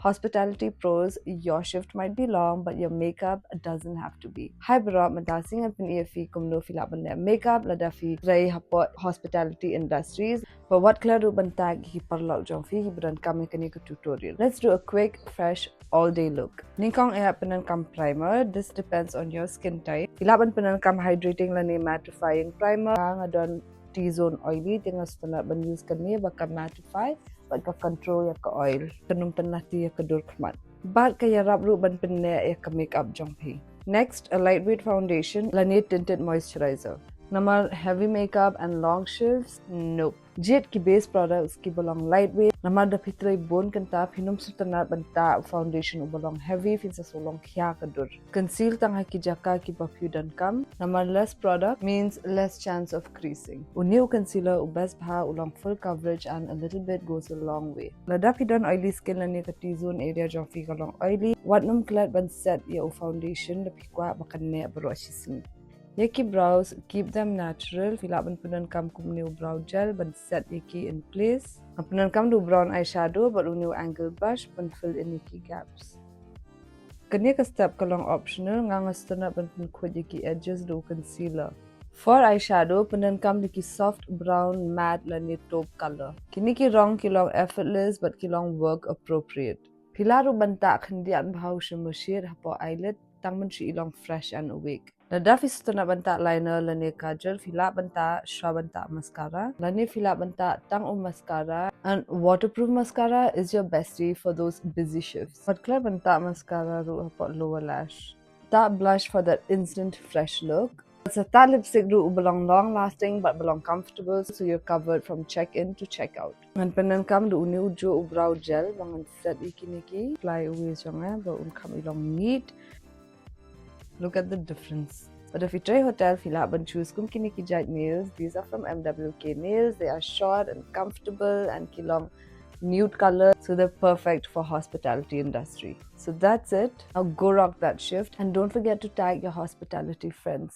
Hospitality pros, your shift might be long, but your makeup doesn't have to be. Hi bro, madasing at PNEFI kumno filaban le makeup la dafi ray hapot hospitality industries. But what klaro bantag hi parlok jong fi hi bran kami kani tutorial. Let's do a quick, fresh, all-day look. Nikong penan kam primer. This depends on your skin type. Filaban penan kam hydrating la ni mattifying primer. Ngadon T-zone oily tingas tana ban use kani baka mattify. Ka control ya ka oil kanum tanati ya ka durkman bat ka ya rabru ban pinne ya ka makeup jongpi. Next, a lightweight foundation lani tinted moisturizer. Namal heavy makeup and long shifts? Nope. Jet ki base products ki belong lightweight. Namal da pitray bone kanta pinum sutana banta foundation belong heavy finsa solong kya kadur. Conceal tang ki jaka ki papudan kam. Namal less product means less chance of creasing. New concealer best bha ulong full coverage and a little bit goes a long way. Lada pidan oily skin lani ka T-zone area jong fi kalong oily. Wat num klat ban set ya foundation da pikwa bakanne bro ashisin. Yaki brows, keep them natural. Filaban punan kam kumniu brow gel ban set yaki in place. Punan kam do brown eyeshadow but uniu angle brush ban fill in yaki gaps. Kanya ka step kalong optional ngangastana ban pun khod yaki edges do concealer. For eyeshadow, punan kam yaki soft brown matte lani taupe color. Kini ki rong kilong effortless but kilong work appropriate. Pilaru banta khandian bhau shimashir hapo eyelid tangman shi ilong fresh and awake. Nadafi sutana banta liner lani kajal, fila banta shwa banta mascara. Lani fila banta tang mascara and waterproof mascara is your bestie for those busy shifts. But clear banta mascara ru hapo lower lash. Ta blush for that instant fresh look. So ta lipstick ru belong long lasting but belong comfortable so you're covered from check in to check out. And penan kam du uni ujo brow gel bangan set iki fly away jonga ba un kam ilong neat. Look at the difference. But if you try hotel fila ban choose kum kini ki jait nails, these are from MWK Nails. They are short and comfortable and kilong nude color, so they're perfect for hospitality industry. So that's it. Now go rock that shift and don't forget to tag your hospitality friends.